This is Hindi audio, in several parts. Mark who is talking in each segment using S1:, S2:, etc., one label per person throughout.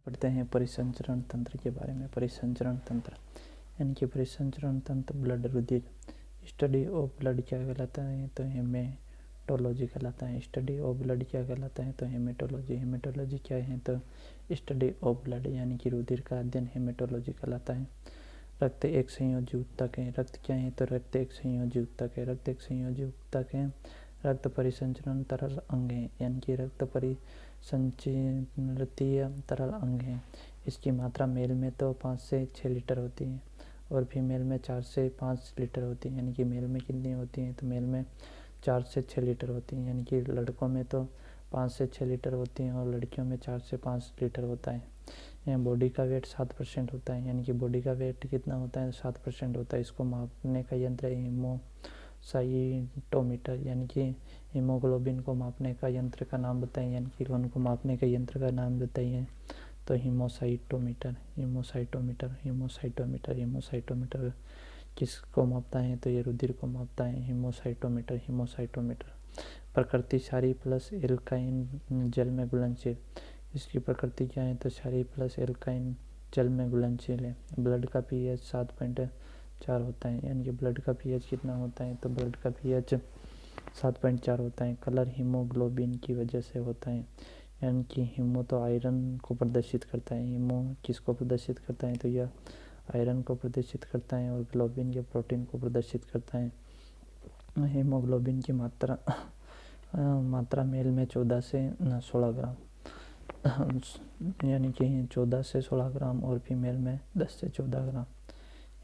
S1: पढ़ते हैं परिसंचरण तंत्र के बारे में। परिसंचरण तंत्र यानी कि परिसंचरण तंत्र ब्लड रुधिर, स्टडी ऑफ ब्लड क्या कहलाता है तो हेमेटोलॉजी कहलाता है। स्टडी ऑफ ब्लड क्या कहलाता है तो हेमेटोलॉजी। हेमेटोलॉजी क्या है तो स्टडी ऑफ ब्लड यानी कि रुधिर का अध्ययन हेमेटोलॉजी कहलाता है। रक्त एक संयोजी ऊतक है। रक्त क्या है तो रक्त एक संयोजी ऊतक है। रक्त एक संयोजी ऊतक है। रक्त परिसंचरण तरल अंग है यानी कि रक्त परिसंचरणीय तरल अंग है। इसकी मात्रा मेल में तो 5 से 6 लीटर होती है और फीमेल में 4 से 5 लीटर होती है। यानी कि मेल में कितनी होती है तो मेल में 4 से 6 लीटर होती है। यानी कि लड़कों में तो 5 से 6 लीटर होती हैं और लड़कियों में 4 से 5 लीटर होता है। बॉडी का वेट 7% होता है। यानी कि बॉडी का वेट कितना होता है 7% होता है। इसको मापने का यंत्र है हीमोसाइटोमीटर यानी कि हीमोग्लोबिन को मापने का यंत्र का नाम बताइए। यानी कि खून को मापने का यंत्र का नाम बताइए तो हीमोसाइटोमीटर। हीमोसाइटोमीटर हीमोसाइटोमीटर हीमोसाइटोमीटर किसको मापता है तो ये रुधिर को मापता है। Haemocytometer haemocytometer. प्रकृति क्षारीय प्लस एल्काइन जल में घुलनशील। इसकी प्रकृति क्या है तो क्षारीय प्लस एल्काइन जल में घुलनशील है। ब्लड का पीएच 7.4 होता है। यानी कि ब्लड का पीएच कितना होता है तो ब्लड का पीएच 7.4 होता है। कलर हीमोग्लोबिन की वजह से होता है। यानी कि हीमो तो आयरन को प्रदर्शित करता है। हीमो किसको प्रदर्शित करता है तो यह आयरन को प्रदर्शित करता है और ग्लोबिन के प्रोटीन को प्रदर्शित करता है। हीमोग्लोबिन की मात्रा मेल में 14 से 16 ग्राम यानी कि 14 से 16 ग्राम और फीमेल में 10 से 14 ग्राम।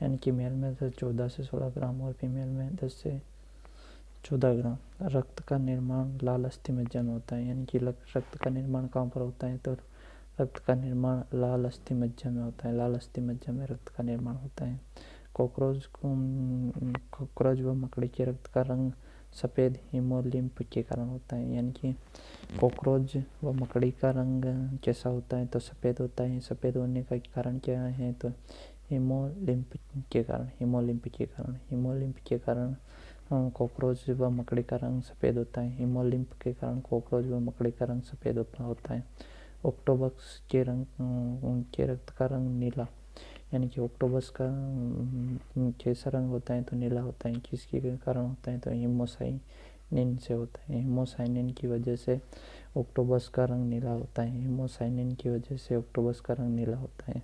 S1: यानी कि मेल में 14 से 16 ग्राम और फीमेल में 10 से 14 ग्राम। रक्त का निर्माण लाल अस्थिमज्जा में होता है। यानी कि रक्त का निर्माण कहाँ पर होता है तो रक्त का निर्माण लाल अस्थिमज्जा में होता है। लाल अस्थिमज्जा में रक्त का निर्माण होता है। कॉकरोच व मकड़ी के रक्त का रंग सफ़ेद हीमोलिम्फ के कारण होता है। यानी कि कॉकरोच व मकड़ी का रंग कैसा होता है तो सफ़ेद होता है। सफ़ेद होने का कारण क्या है तो हीमोलिम्फ के कारण। हीमोलिम्फ के कारण हीमोलिम्फ के कारण कॉकरोच व मकड़ी का रंग सफ़ेद होता है। हीमोलिम्फ के कारण कॉकरोच व मकड़ी का रंग सफ़ेद होता है। ऑक्टोपस के रक्त का रंग नीला। यानी कि ऑक्टोपस का कैसा रंग होता है तो नीला होता है। किसके कारण होता है तो हीमोसाइनिन से होता है। हीमोसाइनिन की वजह से ऑक्टोपस का रंग नीला होता है। हीमोसाइनिन की वजह से ऑक्टोपस का रंग नीला होता है।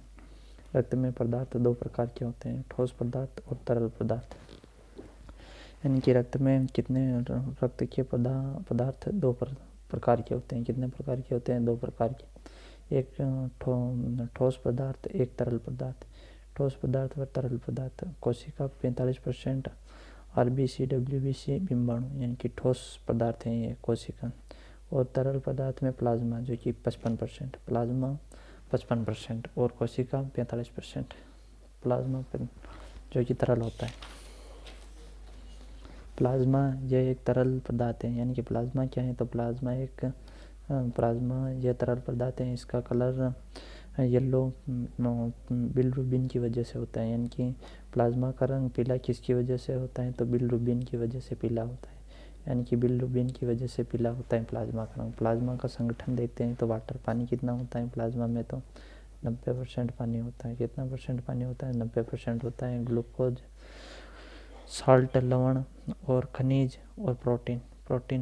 S1: रक्त में पदार्थ 2 प्रकार के होते हैं, ठोस पदार्थ और तरल पदार्थ। यानी कि रक्त में रक्त के पदार्थ 2 प्रकार के होते हैं। कितने प्रकार के होते हैं 2 प्रकार के। एक ठोस पदार्थ, एक तरल पदार्थ। ठोस पदार्थ व तरल पदार्थ। कोशिका 45% आरबीसी डब्ल्यूबीसी बिंबाणु यानी कि ठोस पदार्थ हैं ये कोशिका। और तरल पदार्थ में प्लाज्मा जो कि 55%, प्लाज्मा 55% और कोशिका 45%। प्लाज्मा जो कि तरल होता है। प्लाज्मा यह एक तरल पदार्थ है। यानी कि प्लाज्मा क्या है तो प्लाज्मा यह तरल पदार्थ है। इसका कलर येलो बिलिरुबिन की वजह से होता है। यानी कि प्लाज्मा का रंग पीला किसकी वजह से होता है तो बिलिरुबिन की वजह से पीला होता है। यानी कि बिलिरुबिन की वजह से पीला होता है प्लाज्मा का रंग। प्लाज्मा का संगठन देखते हैं तो वाटर, पानी कितना होता है प्लाज्मा में तो 90% पानी होता है। कितना परसेंट पानी होता है 90% होता है। ग्लूकोज, साल्ट लवण और खनिज और प्रोटीन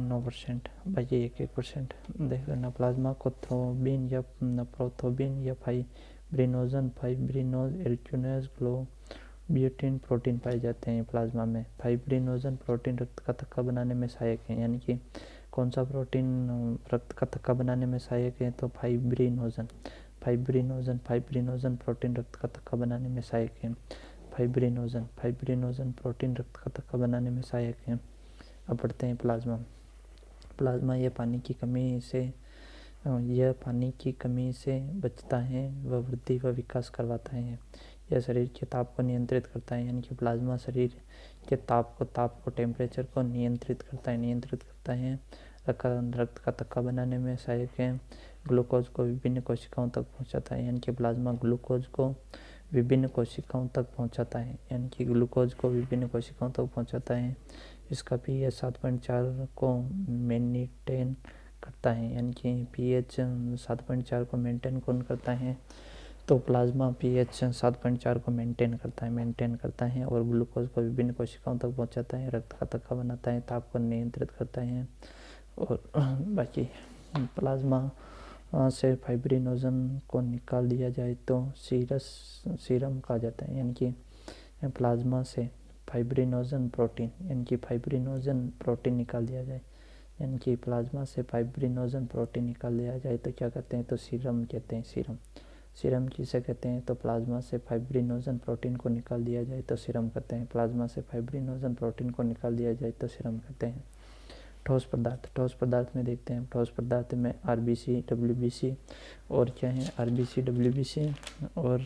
S1: 9%, बाकी 1% देख लेना। प्लाज्मा को थ्रोम्बिन या प्रोथोबिन या फाइब्रिनोज, एल्क्यूनेज, ग्लोब्यूटिन प्रोटीन पाए जाते हैं प्लाज्मा में। फाइब्रिनोजन प्रोटीन रक्त का थक्का बनाने में सहायक है। यानी कि कौन सा प्रोटीन रक्त का थक्का बनाने में सहायक है तो फाइब्रिनोजन प्रोटीन रक्त का थक्का बनाने में सहायक है। फाइब्रिनोजन प्रोटीन रक्त का थक्का बनाने में सहायक है। अब पढ़ते हैं प्लाज्मा यह पानी की कमी से बचता है व वृद्धि व विकास करवाता है। यह शरीर के ताप को नियंत्रित करता है। यानी कि प्लाज्मा शरीर के ताप को टेम्परेचर को नियंत्रित करता है। रक्त का थक्का बनाने में सहायक है। ग्लूकोज को विभिन्न कोशिकाओं तक पहुंचाता है। यानी कि प्लाज्मा ग्लूकोज को विभिन्न कोशिकाओं तक पहुंचाता है। इसका पीएच 7.4 को मेनिटेन करता है, यानी कि pH 7.4 को मेंटेन कौन करता है, तो प्लाज्मा pH 7.4 को मेंटेन करता है और ग्लूकोज को विभिन्न कोशिकाओं तक पहुंचाता है, रक्त का थक्का बनाता है, ताप को नियंत्रित करता है। और बाकी प्लाज्मा से फाइब्रिनोजन को निकाल दिया जाए तो सीरम कहा जाता है, यानी कि प्लाज्मा से फाइब्रिनोजन प्रोटीन निकाल दिया जाए, यानी कि प्लाज्मा से फाइब्रिनोजन प्रोटीन निकाल दिया जाए तो क्या कहते हैं, तो सीरम कहते हैं। सीरम किसे कहते हैं, तो प्लाज्मा से फाइब्रिनोजन प्रोटीन को निकाल दिया जाए तो सीरम कहते हैं। प्लाज्मा से फाइब्रिनोजन प्रोटीन को निकाल दिया जाए तो सीरम कहते हैं। ठोस पदार्थ में देखते हैं। ठोस पदार्थ में आरबीसी, डब्ल्यूबीसी और क्या है, आरबीसी, डब्ल्यूबीसी और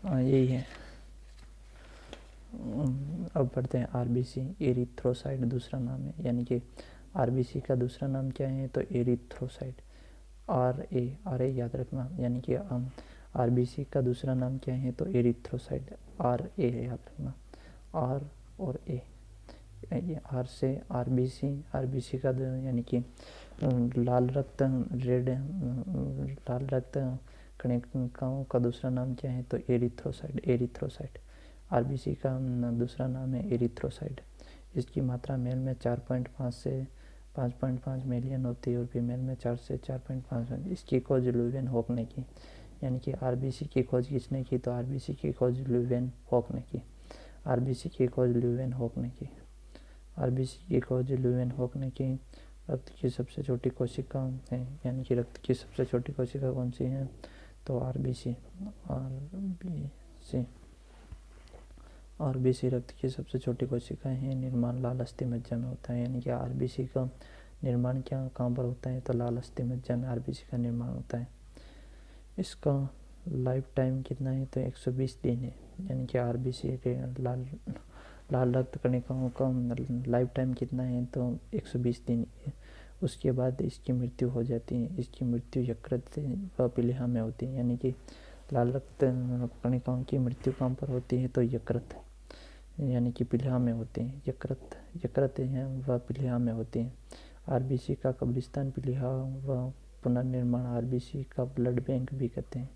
S1: यही है। अब पढ़ते हैं आरबीसी, एरिथ्रोसाइट दूसरा नाम है, यानी कि आरबीसी का दूसरा नाम क्या है, तो एरिथ्रोसाइट। आर ए याद रखना, यानी कि आरबीसी का दूसरा नाम क्या है, तो एरिथ्रोसाइट। आर ए याद रखना, आर और ए। आर से आरबीसी का यानी कि लाल रक्त कणिकाओं का दूसरा नाम क्या है, तो एरिथ्रोसाइट। आरबीसी का दूसरा नाम है एरिथ्रोसाइट। इसकी मात्रा मेल में 4.5 से 5.5 मिलियन होती है और फीमेल में 4 से 4.5। इसकी खोज लुईवेन हॉक ने की, यानी कि आरबीसी की खोज किसने की, तो आरबीसी की खोज लुईवेन हॉक ने की। रक्त की सबसे छोटी कोशिका है, यानी कि रक्त की सबसे छोटी कोशिका कौन सी है, तो आरबीसी रक्त की सबसे छोटी कोशिका है। निर्माण लाल अस्थि मज्जा में होता है, यानी कि आरबीसी का निर्माण कहाँ पर होता है, तो लाल अस्थि मज्जा में आरबीसी का निर्माण होता है। इसका लाइफ टाइम कितना है, तो 120 दिन है, यानी कि आरबीसी लाल रक्त कणिकाओं का लाइफ टाइम कितना है, तो 120 दिन है। उसके बाद इसकी मृत्यु हो जाती है। इसकी मृत्यु यकृत व प्लीहा में होती है, यानी कि लाल रक्त कणिकाओं की मृत्यु कहाँ पर होती है, तो यकृत यानी कि प्लीहा में होती है। यकृत है वह प्लीहा में होती है। आरबीसी का कब्रिस्तान प्लीहा व पुनर्निर्माण आरबीसी का ब्लड बैंक भी कहते हैं,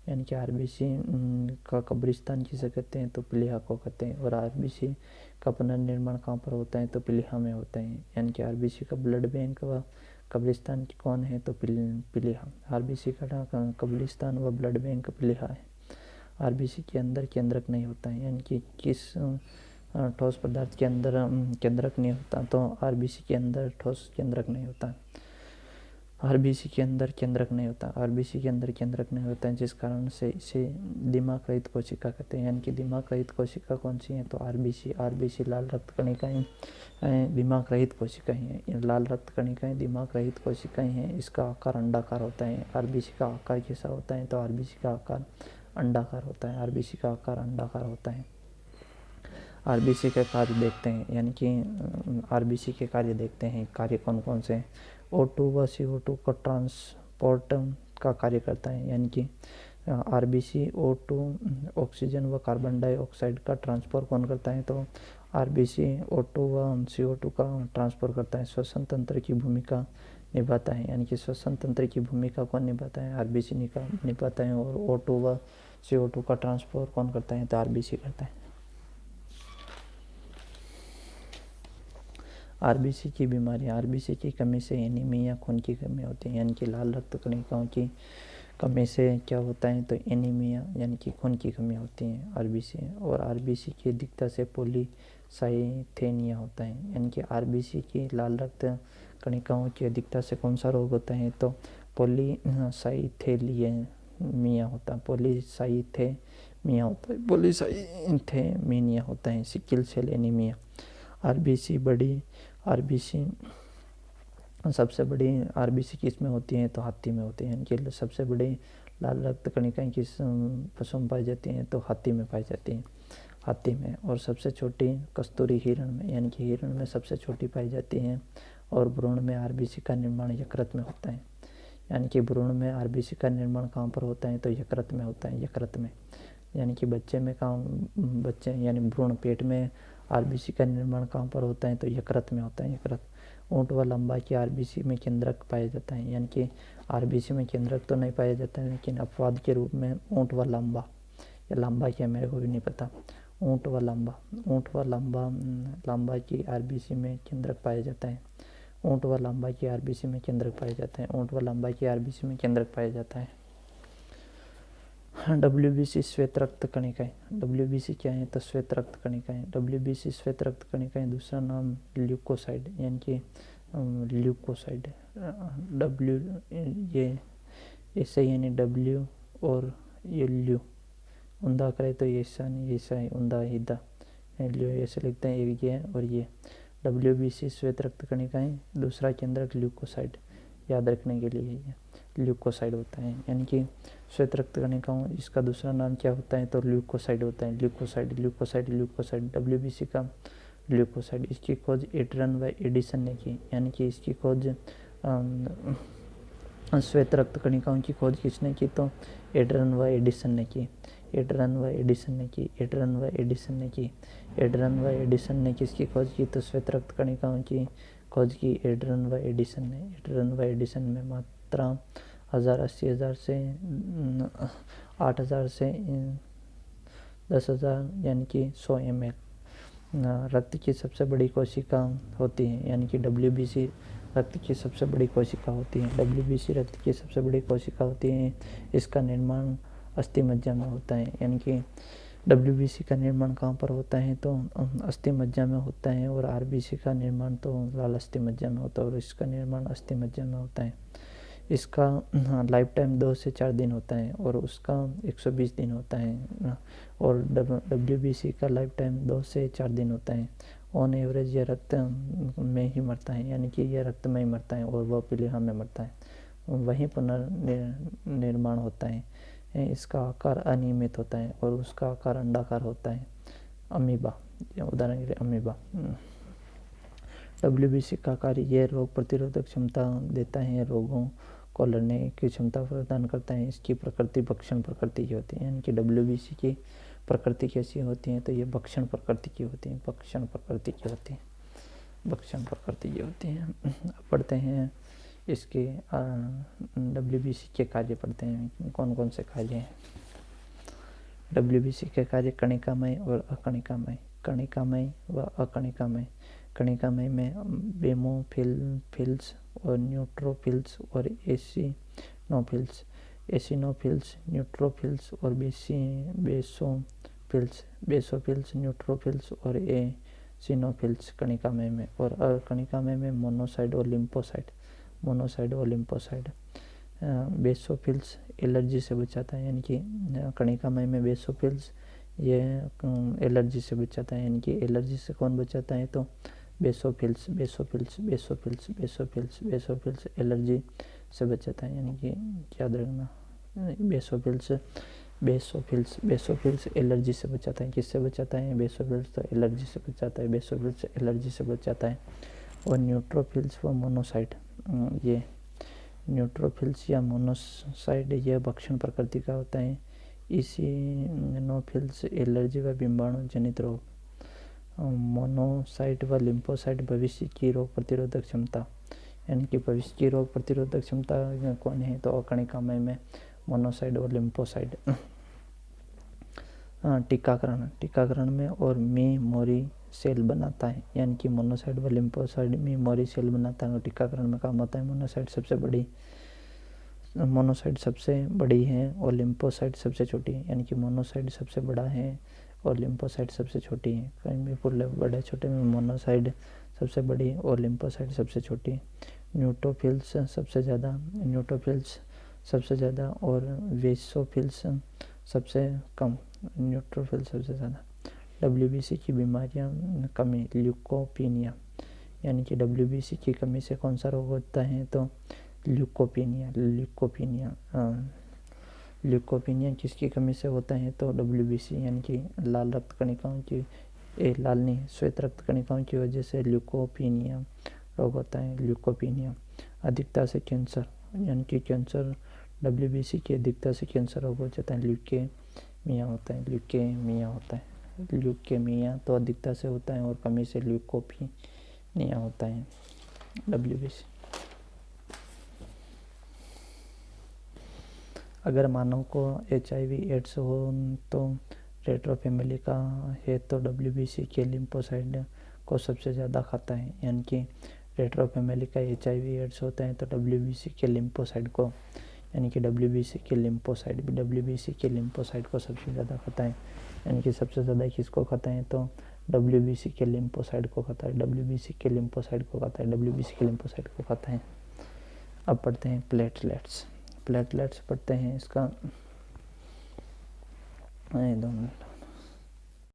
S1: यानी कि आरबीसी का कब्रिस्तान किसे कहते हैं, तो प्लीहा को कहते हैं। और आरबीसी का पुनर्निर्माण कहाँ पर होता है, तो प्लीहा में होता है, यानी कि आरबीसी का ब्लड बैंक व कब्रिस्तान कौन है, तो प्लीहा। आरबीसी का कब्रिस्तान व ब्लड बैंक प्लीहा है। आरबीसी के अंदर केंद्रक नहीं होता है, यानी कि किस ठोस पदार्थ के अंदर केंद्रक नहीं होता, तो आरबीसी के अंदर ठोस केंद्रक नहीं होता। आरबीसी के अंदर केंद्रक नहीं होता है, जिस कारण से इसे दिमाग रहित कोशिका कहते हैं, यानी कि दिमाग रहित कोशिका कौन सी है, तो आरबीसी लाल रक्त कणिकाएं दिमाग रहित कोशिकाएं हैं। लाल रक्त कणिकाएं दिमाग रहित कोशिकाएं हैं। इसका आकार अंडाकार होता है। आरबीसी का आकार कैसा होता है, तो आरबीसी का आकार अंडाकार होता है। आरबीसी के कार्य देखते हैं, यानी कि आरबीसी के कार्य देखते हैं। कार्य कौन कौन से हैं, O2 व CO2 को ट्रांसपोर्ट का कार्य करता है, यानी कि आरबीसी O2 ऑक्सीजन व कार्बन डाइऑक्साइड का ट्रांसपोर्ट कौन करता है, तो आरबीसी O2 व CO2 का ट्रांसपोर्ट करता है। श्वसन तंत्र की भूमिका निभाता है, यानी कि श्वसन तंत्र की भूमिका कौन निभाता है, आरबीसी निभाता है। और O2 व CO2 का ट्रांसपोर्ट कौन करता है, तो आरबीसी करता है। आरबीसी की बीमारी, आरबीसी की कमी से एनीमिया, खून की कमी होती है, यानी कि लाल रक्त कणिकाओं की कमी से क्या होता है, तो एनीमिया यानी कि खून की कमी होती है आरबीसी। और आरबीसी की अधिकता से पॉलीसाइथेनिया होता है, यानी कि आरबीसी की लाल रक्त कणिकाओं की अधिकता से कौन सा रोग होता है, तो पॉलीसाइथेमिया होता है। Sickle cell anaemia. सबसे बड़ी आरबीसी किस में होती है, तो हाथी में होती है, यानी कि सबसे बड़ी लाल रक्त कणिकाएं किस पशु में पाई जाती हैं, तो हाथी में पाई जाती हैं, हाथी में। और सबसे छोटी कस्तूरी हिरण में, यानी कि हिरण में सबसे छोटी पाई जाती है। और भ्रूण में आरबीसी का निर्माण यकृत में होता है, यानी कि भ्रूण में आरबीसी का निर्माण कहाँ पर होता है, तो यकृत में होता है, यकृत में। यानी कि बच्चे यानी भ्रूण पेट में आरबीसी का निर्माण कहाँ पर होता है, तो यकृत में होता है, यकृत। ऊंट व लंबा की आरबीसी में केंद्रक पाया जाता है, यानी कि आरबीसी में केंद्रक तो नहीं पाया जाता है, लेकिन अपवाद के रूप में ऊंट व लंबा, या लंबा क्या मेरे को भी नहीं पता, ऊंट व लंबा की आरबीसी में केंद्रक पाया जाता है। ऊंट व लंबा की आरबीसी में केंद्रक पाया जाता है। ऊंट व लंबा की आरबीसी में केंद्रक पाया जाता है। WBC श्वेत रक्त कणिकाएं। WBC क्या है? तो श्वेत रक्त कणिकाएं। WBC श्वेत रक्त कणिकाएं, दूसरा नाम ल्यूकोसाइड, यानी कि ल्यूकोसाइड। डब्ल्यू ये ऐसे यानी W और ये ल्यू, उंदा करे तो ऐसा नहीं, ऐसा है उंदा हिदा, ल्यू ऐसे लिखते हैं, एक ये और ये। WBC श्वेत रक्त कणिकाएं, दूसरा केंद्रक ल्यूकोसाइड, याद रखने के लिए ये ल्यूकोसाइड होता है, यानी कि श्वेत रक्त कणिकाओं, इसका दूसरा नाम क्या होता है? तो ल्यूकोसाइड होता है। ल्यूकोसाइड WBC का ल्यूकोसाइड। इसकी खोज एडरन व एडिसन ने की, यानी कि इसकी खोज श्वेत रक्त कणिकाओं की खोज किसने की? तो एडरन व एडिसन ने की। एडरन व एडिसन ने किसकी खोज की? तो श्वेत रक्त कणिकाओं की खोज की एडरन व एडिसन ने मात्रा 80,000 से 8,000 से 10,000, यानी कि 100 ml रक्त की सबसे बड़ी कोशिका होती है, यानी कि WBC रक्त की सबसे बड़ी कोशिका होती है। WBC रक्त की सबसे बड़ी कोशिका होती है। इसका निर्माण अस्थि मज्जा में होता है, यानी कि WBC का निर्माण कहाँ पर होता है? तो अस्थि मज्जा में होता है, और RBC का निर्माण तो लाल अस्थि मज्जा में होता है, और इसका निर्माण अस्थि मज्जा में होता है। इसका लाइफ टाइम 2 से 4 दिन होता है, और उसका 120 दिन होता है, और WBC का लाइफ टाइम 2 से 4 दिन होता है। ऑन एवरेज यह रक्त में ही मरता है, यानी कि यह रक्त में ही मरता है, और वह प्लीहा में मरता है, वहीं पुनर्निर्माण होता है। इसका आकार अनियमित होता है, और उसका आकार अंडाकार होता है। अमीबा, उदाहरण के लिए अमीबा। WBC का कार्य यह रोग प्रतिरोधक क्षमता देता है, रोगों को लड़ने की क्षमता प्रदान करता है। इसकी प्रकृति भक्षण प्रकृति की होती है, यानी कि WBC की प्रकृति कैसी होती है? तो ये भक्षण प्रकृति की होती है। पढ़ते हैं इसके WBC के कार्य पढ़ते हैं, कौन कौन से कार्य हैं। WBC के कार्य कणिकामय और अकणिकामय। कणिकामय व अकणिकामय। कणिकामय में बेमोफिल्स और न्यूट्रोफिल्स और एसिनोफिल्स, न्यूट्रोफिल्स और बेसोफिल्स, न्यूट्रोफिल्स और एसिनोफिल्स कणिकामय में। और अकणिकामय में मोनोसाइड और लिम्फोसाइड। बेसोफिल्स एलर्जी से बचाता है, यानी कि कणिकामय में बेसोफिल्स ये एलर्जी से बचाता है, यानी कि एलर्जी से कौन बचाता है? तो बेसोफिल्स एलर्जी से बचाता है, यानी कि याद रखना, बेसोफिल्स एलर्जी से बचाता है। किससे बचाता है? बेसोफिल्स तो एलर्जी से बचाता है। और न्यूट्रोफिल्स व मोनोसाइड, ये न्यूट्रोफिल्स या मोनोसाइड यह भक्षण प्रकृति का होता है। इसिनोफिल्स एलर्जी व बीमाणु जनित रोग। मोनोसाइट व लिम्फोसाइट भविष्य की रोग प्रतिरोधक क्षमता, यानी कि भविष्य की रोग प्रतिरोधक क्षमता कौन है? तो अकणिकामय में मोनोसाइड और लिम्फोसाइड। टीकाकरण में और मेमोरी सेल बनाता है, यानी कि मोनोसाइड व लिम्फोसाइड मेमोरी सेल बनाता है, और टीकाकरण में काम होता है। मोनोसाइड सबसे बड़ी है और लिम्फोसाइट सबसे छोटी है, यानी कि मोनोसाइड सबसे बड़ा है और लिम्फोसाइट सबसे छोटी है। कहीं भी पूरे बड़े छोटे में मोनोसाइड सबसे बड़ी और लिम्फोसाइट सबसे छोटी। न्यूट्रोफिल्स सबसे ज़्यादा और बेसोफिल्स सबसे कम। न्यूट्रोफिल्स सबसे ज़्यादा। WBC की बीमारियां कमी, ल्यूकोपीनिया, यानी कि WBC की कमी से कौन सा रोग होता है? तो ल्यूकोपीनिया किसकी कमी से होता है? तो WBC, यानी कि लाल रक्त कणिकाओं की श्वेत रक्त कणिकाओं की वजह से ल्यूकोपीनिया रोग होता है। ल्यूकोपीनिया। अधिकता से कैंसर, यानी कि कैंसर, WBC की अधिकता से कैंसर रोग हो जाता है। ल्यूकेमिया होता है। ल्यूकेमिया तो अधिकता से होता है, और कमी से ल्यूकोपीनिया होता है। WBC। अगर मानव को HIV एड्स हो तो रेट्रो फैमिली का है तो WBC के लिम्फोसाइट को सबसे ज़्यादा खाता है, यानी कि रेट्रो फैमिली का HIV एड्स होता है तो WBC के लिम्फोसाइट को, यानी कि WBC के लिम्फोसाइट को सबसे ज़्यादा खाता है, यानी कि सबसे ज़्यादा किसको खाता है तो WBC के लिम्फोसाइट को खाता है, WBC के लिम्फोसाइट को खाता है, WBC के लिम्फोसाइट को खाता है। अब पढ़ते हैं प्लेटलेट्स पढ़ते हैं। इसका 2 मिनट।